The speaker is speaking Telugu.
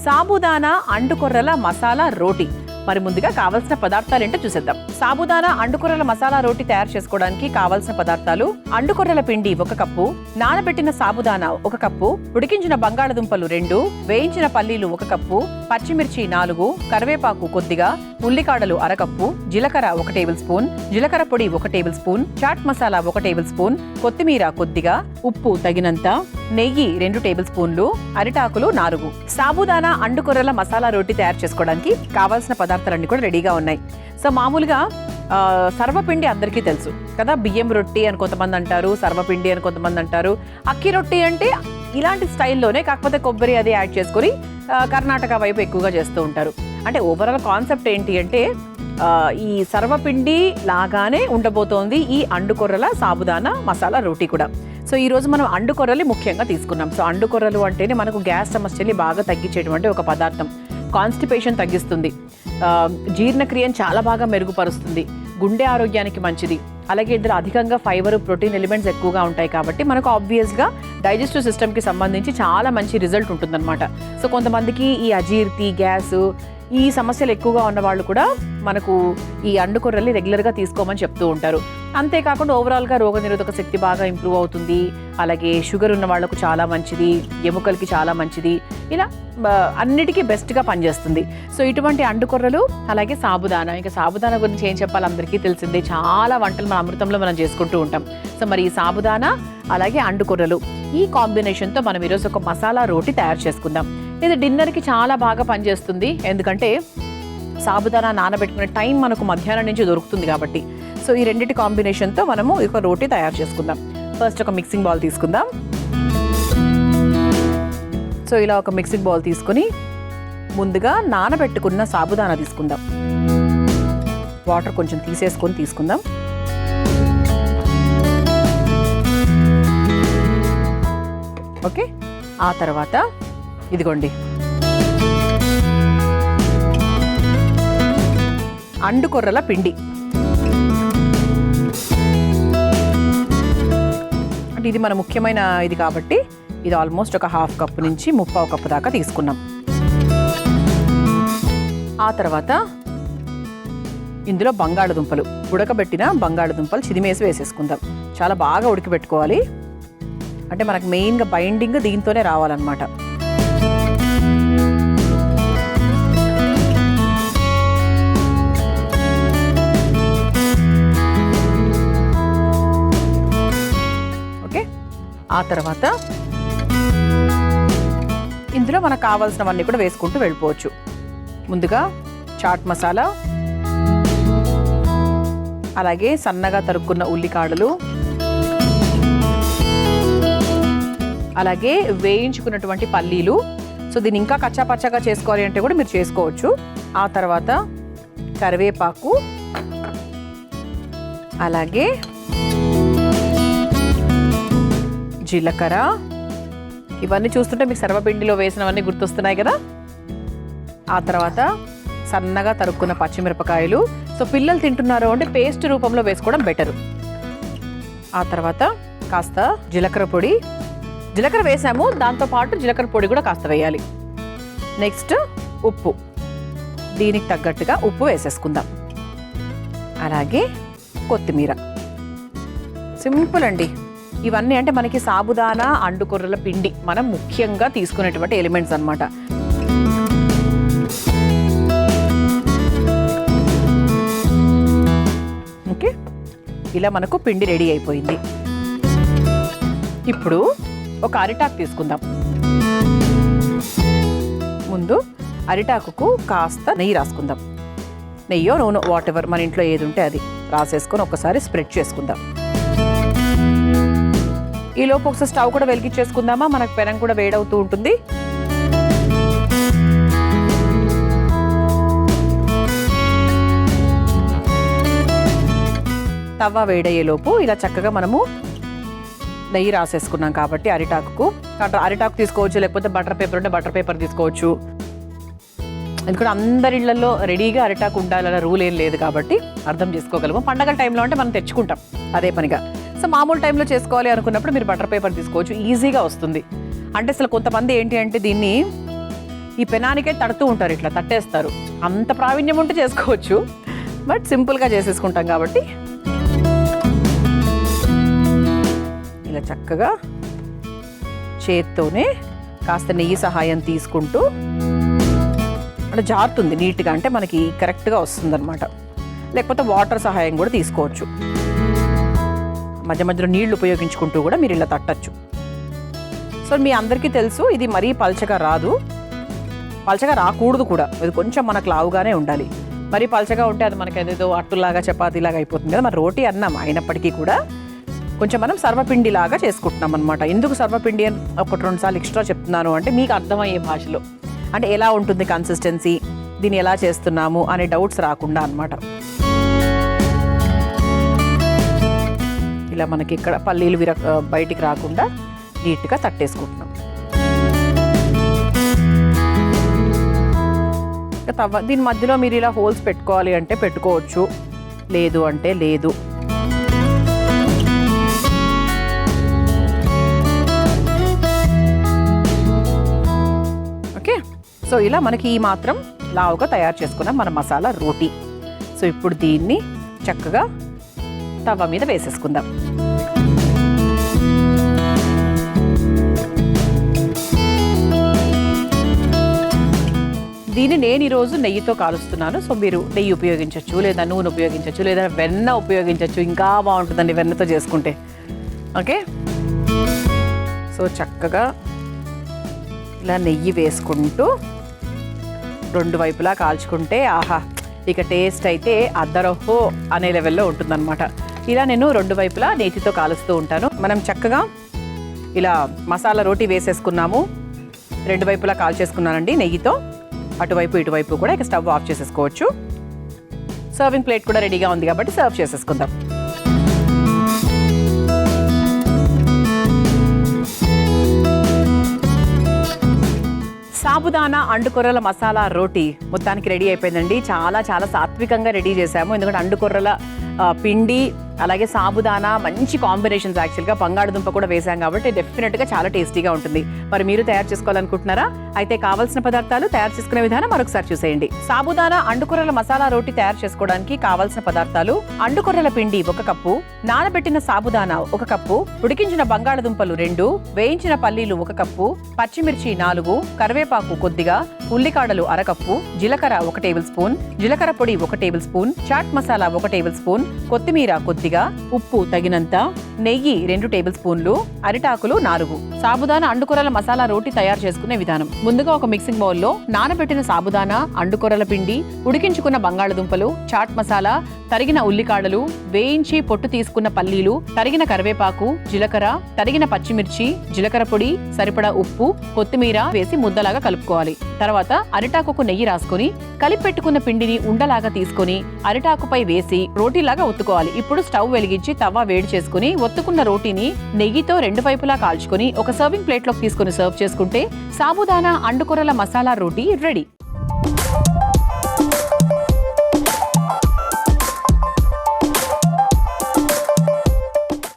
సాబుదానా అండుకొర్రల మసాలా రోటీ. మరి ముందుగా కావాల్సిన పదార్థాలు ఏంటో చూసేద్దాం. సాబుదానా అండుకొర్రల మసాలా రోటీ తయారు చేసుకోవడానికి కావాల్సిన పదార్థాలు: అండుకొర్రల పిండి 1 కప్పు, నానబెట్టిన సాబుదానా 1 కప్పు, ఉడికించిన బంగాళదుంపలు 2, వేయించిన పల్లీలు 1 కప్పు, పచ్చిమిర్చి 4, కరివేపాకు కొద్దిగా, ఉల్లికాడలు 1/2 కప్పు, జీలకర్ర 1 టేబుల్ స్పూన్, జీలకర్ర పొడి 1 tablespoon, chaat masala 1 tablespoon, కొత్తిమీర కొద్దిగా, ఉప్పు తగినంత, నెయ్యి 2 టేబుల్ స్పూన్లు, అరిటాకులు 4. సాబుదానా అండుకొర్రల మసాలా రోటీ తయారు చేసుకోవడానికి కావాల్సిన పదార్థాలన్నీ కూడా రెడీగా ఉన్నాయి. సో మామూలుగా సర్వపిండి అందరికీ తెలుసు కదా, బియ్యం రొట్టి అని కొంతమంది అంటారు, సర్వపిండి అని కొంతమంది అంటారు. అక్కి రొట్టి అంటే ఇలాంటి స్టైల్లోనే, కాకపోతే కొబ్బరి అది యాడ్ చేసుకొని కర్ణాటక వైపు ఎక్కువగా చేస్తూ ఉంటారు. అంటే ఓవరాల్ కాన్సెప్ట్ ఏంటి అంటే ఈ సర్వపిండి లాగానే ఉండబోతోంది ఈ అండుకొర్రల సాబుదానా మసాలా రోటీ కూడా. సో ఈ రోజు మనం అండుకొర్రలు ముఖ్యంగా తీసుకున్నాం. సో అండుకొర్రలు అంటేనే మనకు గ్యాస్ సమస్యని బాగా తగ్గించేటువంటి ఒక పదార్థం. కాన్స్టిపేషన్ తగ్గిస్తుంది, జీర్ణక్రియను చాలా బాగా మెరుగుపరుస్తుంది, గుండె ఆరోగ్యానికి మంచిది. అలాగే ఇందులో అధికంగా ఫైబర్, ప్రోటీన్ ఎలిమెంట్స్ ఎక్కువగా ఉంటాయి కాబట్టి మనకు ఆబ్వియస్గా డైజెస్టివ్ సిస్టమ్కి సంబంధించి చాలా మంచి రిజల్ట్ ఉంటుందన్నమాట. సో కొంతమందికి ఈ అజీర్తి, గ్యాస్ ఈ సమస్యలు ఎక్కువగా ఉన్న వాళ్ళు కూడా మనకు ఈ అండుకొర్రల్ని రెగ్యులర్గా తీసుకోమని చెప్తూ ఉంటారు. అంతేకాకుండా ఓవరాల్గా రోగనిరోధక శక్తి బాగా ఇంప్రూవ్ అవుతుంది. అలాగే షుగర్ ఉన్న వాళ్ళకు చాలా మంచిది, ఎముకలకి చాలా మంచిది, ఇలా అన్నిటికీ బెస్ట్గా పనిచేస్తుంది. సో ఇటువంటి అండుకొర్రలు, అలాగే సాబుదానా. ఇంకా సాబుదానా గురించి ఏం చెప్పాలి, అందరికీ తెలిసిందే, చాలా వంటలు మన అమృతంలో మనం చేసుకుంటూ ఉంటాం. సో మరి ఈ సాబుదానా అలాగే అండుకొర్రలు ఈ కాంబినేషన్తో మనం ఈరోజు ఒక మసాలా రోటీ తయారు చేసుకుందాం. ఇది డిన్నర్కి చాలా బాగా పనిచేస్తుంది, ఎందుకంటే సాబుదానా నానబెట్టుకునే టైం మనకు మధ్యాహ్నం నుంచి దొరుకుతుంది కాబట్టి. సో ఈ రెండింటి కాంబినేషన్తో మనము ఒక రోటీ తయారు చేసుకుందాం. ఫస్ట్ ఒక మిక్సింగ్ బౌల్ తీసుకుందాం. సో ఇలా ఒక మిక్సింగ్ బౌల్ తీసుకొని ముందుగా నానబెట్టుకున్న సాబుదానా తీసుకుందాం. వాటర్ కొంచెం తీసేసుకొని తీసుకుందాం. ఓకే, ఆ తర్వాత ఇదిగోండి అండుకొర్రల పిండి. అంటే ఇది మన ముఖ్యమైన ఇది కాబట్టి ఇది ఆల్మోస్ట్ ఒక 1/2 కప్పు నుంచి 3/4 కప్పు దాకా తీసుకున్నాం. ఆ తర్వాత ఇందులో బంగాళదుంపలు, ఉడకబెట్టిన బంగాళదుంపలు చిదిమేసి వేసేసుకుందాం. చాలా బాగా ఉడకబెట్టుకోవాలి, అంటే మనకు మెయిన్గా బైండింగ్ దీంతోనే రావాలన్నమాట. ఓకే, ఆ తర్వాత ఇందులో మనకు కావాల్సినవన్నీ కూడా వేసుకుంటూ వెళ్ళిపోవచ్చు. ముందుగా చాట్ మసాలా, అలాగే సన్నగా తరుక్కున్న ఉల్లికాడలు, అలాగే వేయించుకున్నటువంటి పల్లీలు. సో దీన్ని ఇంకా కచ్చాపచ్చాగా చేసుకోవాలి అంటే కూడా మీరు చేసుకోవచ్చు. ఆ తర్వాత కరివేపాకు, అలాగే జీలకర్ర. ఇవన్నీ చూస్తుంటే మీకు సర్వపిండిలో వేసినవన్నీ గుర్తొస్తున్నాయి కదా. ఆ తర్వాత సన్నగా తరుక్కున్న పచ్చిమిరపకాయలు. సో పిల్లలు తింటున్నారు అంటే పేస్ట్ రూపంలో వేసుకోవడం బెటరు. ఆ తర్వాత కాస్త జీలకర్ర పొడి, జీలకర్ర వేసాము, దాంతోపాటు జీలకర్ర పొడి కూడా కాస్త వేయాలి. నెక్స్ట్ ఉప్పు, దీనికి తగ్గట్టుగా ఉప్పు వేసేసుకుందాం. అలాగే కొత్తిమీర. సింపుల్ అండి ఇవన్నీ. అంటే మనకి సాబుదానా అండుకొర్రల పిండి మనం ముఖ్యంగా తీసుకునేటువంటి ఎలిమెంట్స్ అన్నమాట. ఓకే, ఇలా మనకు పిండి రెడీ అయిపోయింది. ఇప్పుడు ఒక అరిటాకు తీసుకుందాం. ముందు అరిటాకుకు కాస్త నెయ్యి రాసుకుందాం. నెయ్యో నూనె వాట్ ఎవర్ మన ఇంట్లో ఏది ఉంటే అది రాసేసుకొని ఒకసారి స్ప్రెడ్ చేసుకుందాం. ఈలోపు ఒకసారి స్టవ్ కూడా వెలిగించేసుకుందామా, మనకు పెనం కూడా వేడవుతూ ఉంటుంది. తవ్వ వేడయ్యేలోపు ఇలా చక్కగా మనము నెయ్యి రాసేసుకున్నాం కాబట్టి అరిటాకు తీసుకోవచ్చు, లేకపోతే బటర్ పేపర్ ఉంటే బటర్ పేపర్ తీసుకోవచ్చు. ఎందుకంటే అందరి ఇళ్లలో రెడీగా అరిటాకు ఉండాలన్న రూల్ ఏం లేదు కాబట్టి అర్థం చేసుకోగలము. పండగల టైంలో అంటే మనం తెచ్చుకుంటాం అదే పనిగా. సో మామూలు టైంలో చేసుకోవాలి అనుకున్నప్పుడు మీరు బటర్ పేపర్ తీసుకోవచ్చు, ఈజీగా వస్తుంది. అంటే అసలు కొంతమంది ఏంటి అంటే దీన్ని ఈ పెనానికే తడుతూ ఉంటారు, ఇట్లా తట్టేస్తారు. అంత ప్రావీణ్యం ఉంటే చేసుకోవచ్చు, బట్ సింపుల్గా చేసేసుకుంటాం కాబట్టి ఇలా చక్కగా చేత్తోనే కాస్త నెయ్యి సహాయం తీసుకుంటూ అంటే జారుతుంది నీట్గా, అంటే మనకి కరెక్ట్గా వస్తుందన్నమాట. లేకపోతే వాటర్ సహాయం కూడా తీసుకోవచ్చు. మధ్య మధ్యలో నీళ్లు ఉపయోగించుకుంటూ కూడా మీరు ఇలా తట్టచ్చు. సో మీ అందరికీ తెలుసు ఇది మరీ పల్చగా రాదు, పల్చగా రాకూడదు కూడా, ఇది కొంచెం మనకు లావుగానే ఉండాలి. మరీ పల్చగా ఉంటే అది మనకి ఏదేదో అట్టులాగా చపాతీలాగా అయిపోతుంది కదా. మరి రోటీ అన్నం అయినప్పటికీ కూడా కొంచెం మనం సర్వపిండి లాగా చేసుకుంటున్నాం అనమాట. ఎందుకు సర్వపిండి అని 1-2 సార్లు ఎక్స్ట్రా చెప్తున్నాను అంటే మీకు అర్థమయ్యే భాషలో, అంటే ఎలా ఉంటుంది కన్సిస్టెన్సీ, దీన్ని ఎలా చేస్తున్నాము అనే డౌట్స్ రాకుండా అనమాట. ఇలా మనకి ఇక్కడ పల్లీలు బయటికి రాకుండా నీట్గా తట్టేసుకుంటున్నాం. తవ్వ దీని మధ్యలో మీరు ఇలా హోల్స్ పెట్టుకోవాలి అంటే పెట్టుకోవచ్చు, లేదు అంటే లేదు. ఓకే, సో ఇలా మనకి ఈ మాత్రం లావుగా తయారు చేసుకున్నాం మన మసాలా రోటీ. సో ఇప్పుడు దీన్ని చక్కగా తవ్వ మీద వేసేసుకుందాం. దీన్ని నేను ఈరోజు నెయ్యితో కాలుస్తున్నాను. సో మీరు నెయ్యి ఉపయోగించవచ్చు, లేదా నూనె ఉపయోగించవచ్చు, లేదా వెన్న ఉపయోగించవచ్చు. ఇంకా బాగుంటుందండి వెన్నతో చేసుకుంటే. ఓకే, సో చక్కగా ఇలా నెయ్యి వేసుకుంటూ 2 వైపులా కాల్చుకుంటే ఆహా, ఇక టేస్ట్ అయితే అద్దరహో అనే లెవెల్లో ఉంటుందన్నమాట. ఇలా నేను 2 వైపులా నేతితో కాలుస్తూ ఉంటాను. మనం చక్కగా ఇలా మసాలా రోటీ వేసేసుకున్నాము, 2 వైపులా కాల్చేసుకున్నానండి నెయ్యితో. అటువైపు ఇటువైపు కూడా ఇక స్టవ్ ఆఫ్ చేసేసుకోవచ్చు. సర్వింగ్ ప్లేట్ కూడా రెడీగా ఉంది కాబట్టి సర్వ్ చేసేసుకుందాం. సాబుదానా అండుకొర్రల మసాలా రోటీ మొత్తానికి రెడీ అయిపోయిందండి. చాలా చాలా సాత్వికంగా రెడీ చేసాము, ఎందుకంటే అండుకొర్రల పిండి అలాగే సాబుదానా మంచి కాంబినేషన్స్. యాక్చువల్గా బంగాళదుంప కూడా వేసాం కాబట్టి డెఫినెట్గా చాలా టేస్టీగా ఉంటుంది. మరి మీరు తయారు చేసుకోవాలనుకుంటున్నారా? అయితే కావాల్సిన పదార్థాలు, తయారు చేసుకునే విధానం మరొకసారి చూసేయండి. సాబుదానా అండుకొర్రల మసాలా రోటీ తయారు చేసుకోవడానికి కావాల్సిన పదార్థాలు: అండుకొర్రల పిండి 1 కప్పు, నానబెట్టిన సాబుదానా 1 కప్పు, ఉడికించిన బంగాళదుంపలు 2, వేయించిన పల్లీలు 1 కప్పు, పచ్చిమిర్చి 4, కరివేపాకు కొద్దిగా, ఉల్లికాడలు 1/2 కప్పు, జీలకర్ర 1 టేబుల్ స్పూన్, జీలకర్ర పొడి 1 tablespoon, chaat masala 1 tablespoon, కొత్తిమీర కొద్దిగా, ఉప్పు తగినంత, నెయ్యి 2 టేబుల్ స్పూన్లు, అరిటాకులు 4. సాబుదానా అండుకొర్రల మసాలా రోటీ తయారు చేసుకునే విధానం: ముందుగా ఒక మిక్సింగ్ బౌల్లో నానబెట్టిన సాబుదానా, అండుకొర్రల పిండి, ఉడికించుకున్న బంగాళదుంపలు, చాట్ మసాలా, తరిగిన ఉల్లికాడలు, వేయించి పొట్టు తీసుకున్న పల్లీలు, తరిగిన కరివేపాకు, జీలకర్ర, తరిగిన పచ్చిమిర్చి, జీలకర్ర పొడి, సరిపడా ఉప్పు, కొత్తిమీర వేసి ముద్దలాగా కలుపుకోవాలి. తర్వాత అరిటాకుకు నెయ్యి రాసుకొని కలిపి పెట్టుకున్న పిండిని ఉండలాగా తీసుకొని అరిటాకుపై వేసి రోటీలాగా ఒత్తుకోవాలి. ఇప్పుడు స్టవ్ వెలిగించి తవ్వ వేడి చేసుకుని ఒత్తుకున్న రోటీని నెయ్యితో 2 వైపులా కాల్చుకొని ఒక సర్వింగ్ ప్లేట్లోకి తీసుకుని సర్వ్ చేసుకుంటే సాబుదానా అండుకొర్రల మసాలా రోటీ రెడీ.